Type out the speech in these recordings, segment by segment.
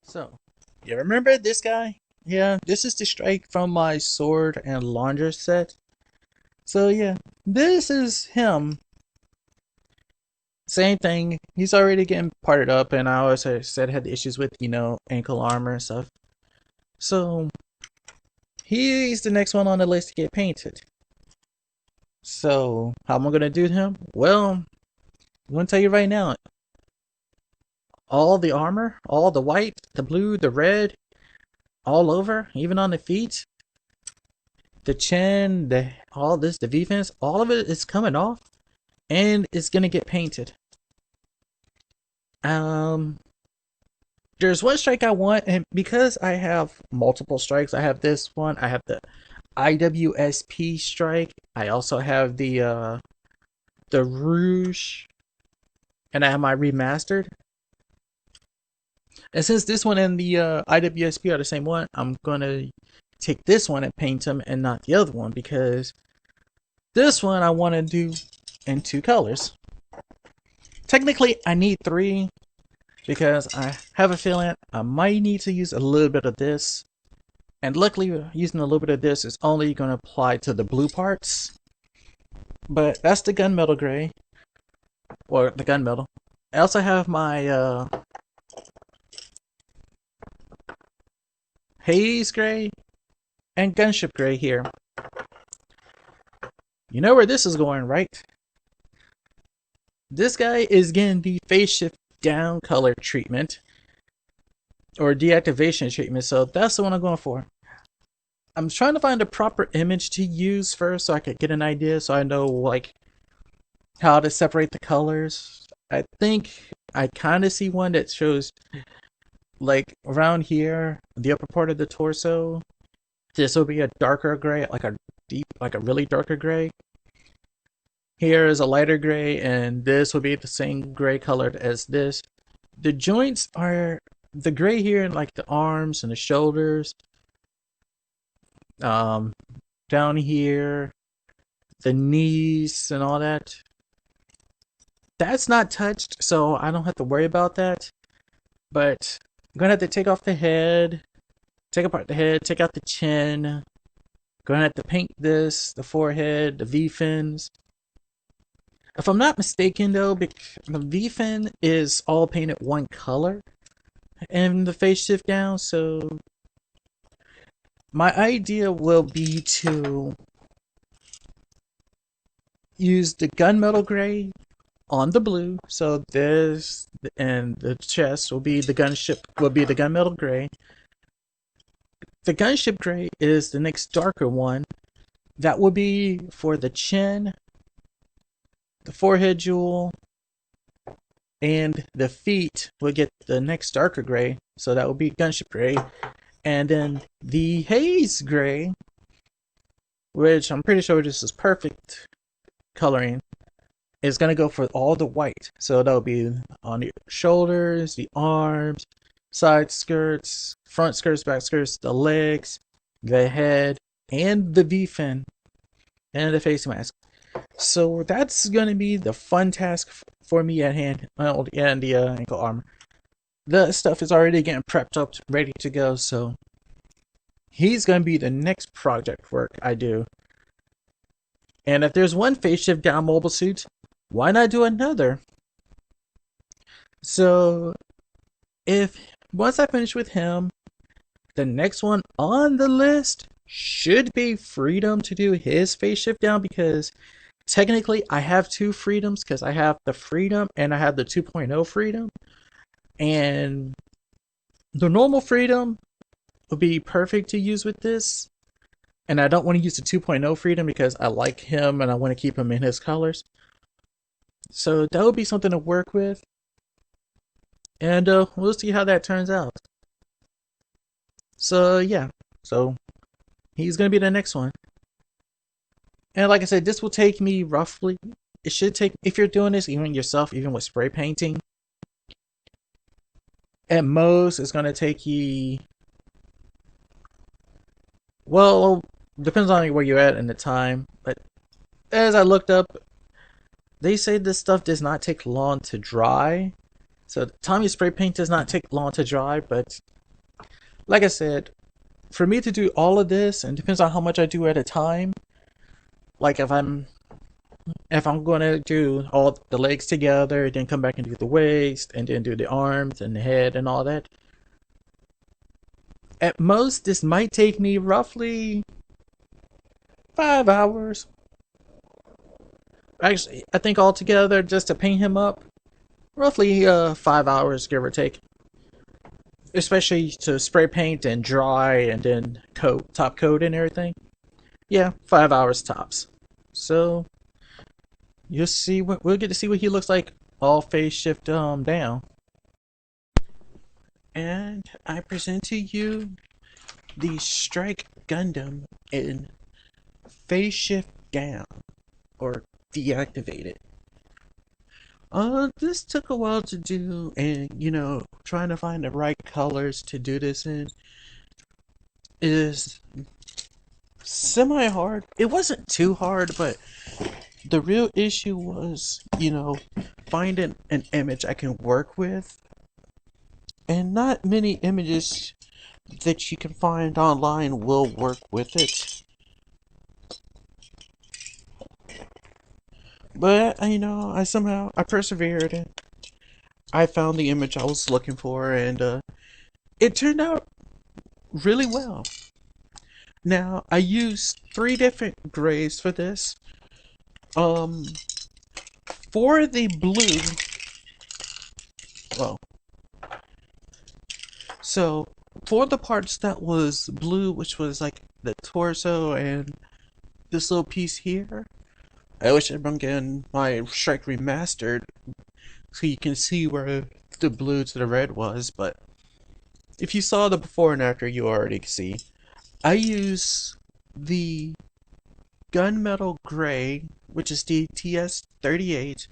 So, you remember this guy? Yeah, this is the strike from my sword and launder set. So yeah, this is him. Same thing. He's already getting parted up, and I always said had issues with ankle armor and stuff. So he's the next one on the list to get painted. So how am I gonna do to him? Well, I'm gonna tell you right now. All the armor, all the white, the blue, the red, all over, even on the feet, the chin, the defense, all of it is coming off, and it's gonna get painted. Um, there's one strike I want, and because I have multiple strikes, I have this one, I have the IWSP strike, I also have the Rouge, and I have my remastered. And since this one and the IWSP are the same one, I'm gonna take this one and paint them and not the other one because this one I want to do in two colors. Technically, I need three because I have a feeling I might need to use a little bit of this. And luckily, using a little bit of this is only going to apply to the blue parts. But that's the gunmetal gray, or the gunmetal. I also have my haze gray and gunship gray here. You know where this is going, right? This guy is getting the phase shift down color treatment or deactivation treatment, so that's the one I'm going for. I'm trying to find a proper image to use first so I could get an idea so I know like how to separate the colors. I think I kind of see one that shows like around here, the upper part of the torso. This will be a darker gray, like a really darker gray. Here is a lighter gray, and this will be the same gray colored as this. The joints are the gray here in like the arms and the shoulders. Um, down here, the knees and all that. That's not touched, so I don't have to worry about that. But I'm gonna have to take off the head, take apart the head, take out the chin. Gonna have to paint this, the forehead, the V fins. If I'm not mistaken, though, the V fin is all painted one color, and the face shift down. So my idea will be to use the gunmetal gray on the blue. So this and the chest will be the gunmetal gray. The gunship gray is the next darker one. That will be for the chin, the forehead jewel, and the feet will get the next darker gray. So that will be gunship gray. And then the haze gray, which I'm pretty sure this is perfect coloring, is going to go for all the white. So that'll be on the shoulders, the arms, side skirts, front skirts, back skirts, the legs, the head, and the V fin, and the face mask. So that's going to be the fun task for me at hand, and the ankle armor. The stuff is already getting prepped up, ready to go, so he's going to be the next project work I do. And if there's one face shift down mobile suit, why not do another? So if once I finish with him, the next one on the list should be Freedom to do his face shift down because technically I have two Freedoms because I have the Freedom and I have the 2.0 Freedom. And the normal Freedom would be perfect to use with this. And I don't want to use the 2.0 Freedom because I like him and I want to keep him in his colors. So that would be something to work with. And we'll see how that turns out. So yeah, so he's gonna be the next one. And like I said, this will take me roughly. It should take, if you're doing this even yourself, even with spray painting, at most it's gonna take you. Well, depends on where you're at in the time. But as I looked up, they say this stuff does not take long to dry. So Tommy spray paint does not take long to dry, but Like I said, for me to do all of this, and depends on how much I do at a time. Like if I'm gonna do all the legs together, then come back and do the waist, and then do the arms and the head and all that. At most, this might take me roughly 5 hours. Actually, I think altogether, just to paint him up, roughly 5 hours, give or take. Especially to spray paint and dry and then top coat and everything. Yeah, 5 hours tops. So you'll see what we'll get to see what he looks like all phase shift down. And I present to you the Strike Gundam in phase shift down or deactivated. This took a while to do, and trying to find the right colors to do this in is semi hard. It wasn't too hard, but the real issue was, finding an image I can work with, and not many images that you can find online will work with it. But I persevered and I found the image I was looking for, and it turned out really well. Now I used three different grays for this. Um, for the blue, well, so for the parts that was blue, which was like the torso and this little piece here, I wish I'd bring in my Strike Remastered so you can see where the blue to the red was, but if you saw the before and after, you already see. I use the gunmetal gray, which is the TS38,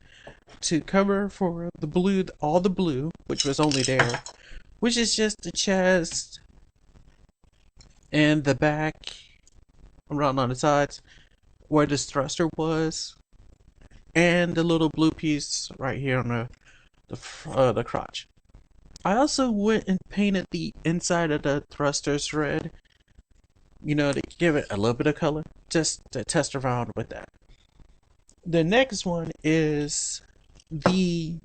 to cover for the blue, all the blue, which was only there, which is just the chest and the back, around on the sides, where this thruster was, and the little blue piece right here on the crotch. I also went and painted the inside of the thrusters red, to give it a little bit of color, just to test around with that. The next one is the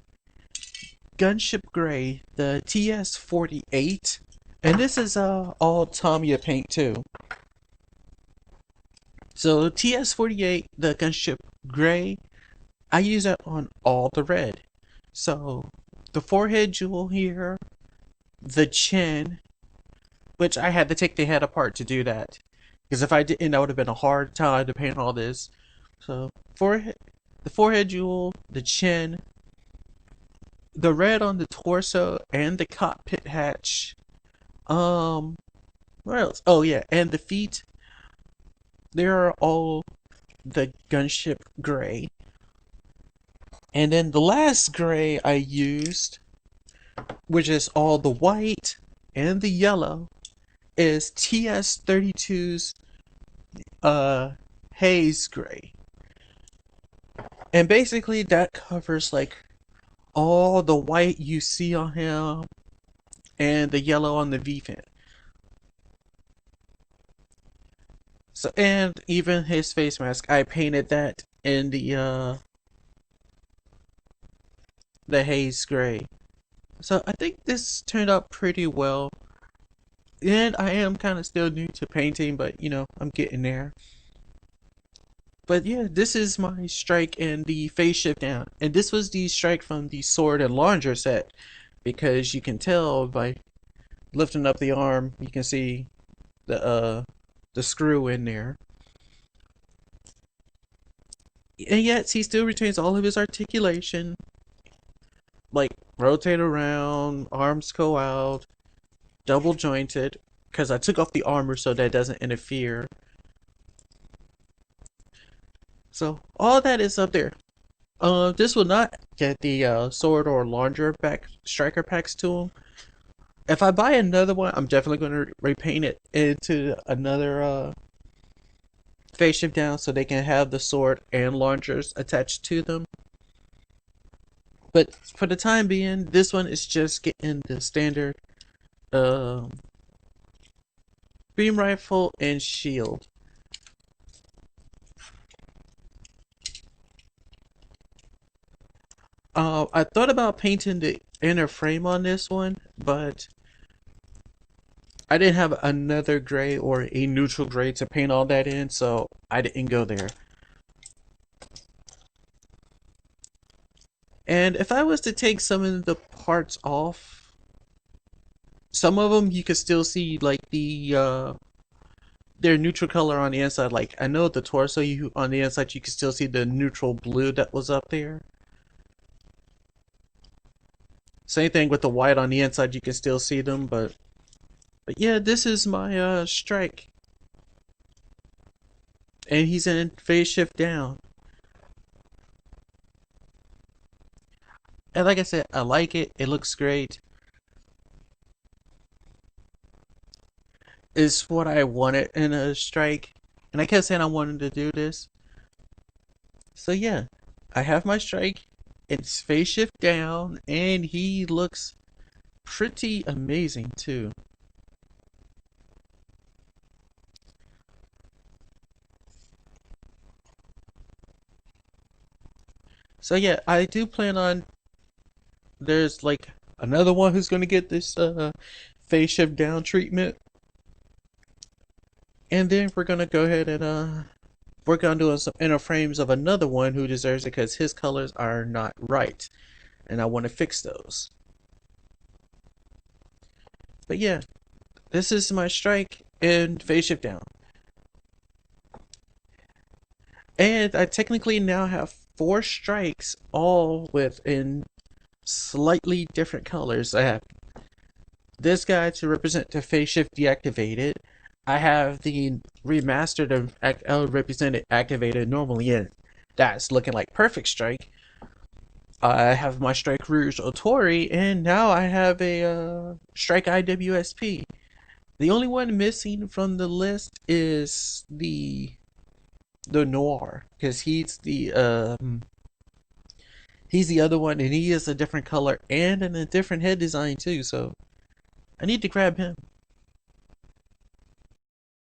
gunship gray, the TS48, and this is all Tamiya paint too. So TS48, the gunship gray, I use that on all the red. So the forehead jewel here, the chin, which I had to take the head apart to do that, because if I didn't, that would have been a hard time to paint all this. So the forehead jewel, the chin, the red on the torso, and the cockpit hatch. What else? Oh yeah, and the feet. They are all the gunship gray. And then the last gray I used, which is all the white and the yellow, is TS32's haze gray. And basically that covers like all the white you see on him and the yellow on the V-fin. So, and even his face mask, I painted that in the haze gray. So I think this turned out pretty well. And I am kind of still new to painting, but I'm getting there. But yeah, this is my strike and the phase shift down. And this was the strike from the sword and launcher set, because you can tell by lifting up the arm, you can see the screw in there. And yet he still retains all of his articulation, like rotate around, arms go out, double jointed, because I took off the armor so that it doesn't interfere. So all that is up there. This will not get the sword or launcher back striker packs to him. If I buy another one, I'm definitely going to repaint it into another phase shift down so they can have the sword and launchers attached to them. But for the time being, this one is just getting the standard beam rifle, and shield. I thought about painting the inner frame on this one, but I didn't have another gray or a neutral gray to paint all that in, so I didn't go there. And if I was to take some of the parts off, some of them you could still see like their neutral color on the inside. Like I know the torso you on the inside you can still see the neutral blue that was up there. Same thing with the white on the inside, you can still see them, but yeah, this is my strike, and he's in phase shift down. And like I said, I like it. It looks great. It's what I wanted in a strike, and I kept saying I wanted to do this. So yeah, I have my strike. It's phase shift down, and he looks pretty amazing too. So yeah, I do plan on there's like another one who's gonna get this phase shift down treatment, and then we're gonna go ahead and work on doing some inner frames of another one who deserves it because his colors are not right, and I want to fix those. But yeah, this is my strike and phase shift down, and I technically now have four strikes, all with in slightly different colors. I have this guy to represent the phase shift deactivated. I have the remastered of represented activated normally, and that's looking like perfect strike. I have my strike Rouge Otori, and now I have a strike IWSP. The only one missing from the list is the Noir, because he's the other one, and he is a different color and in a different head design too. So I need to grab him.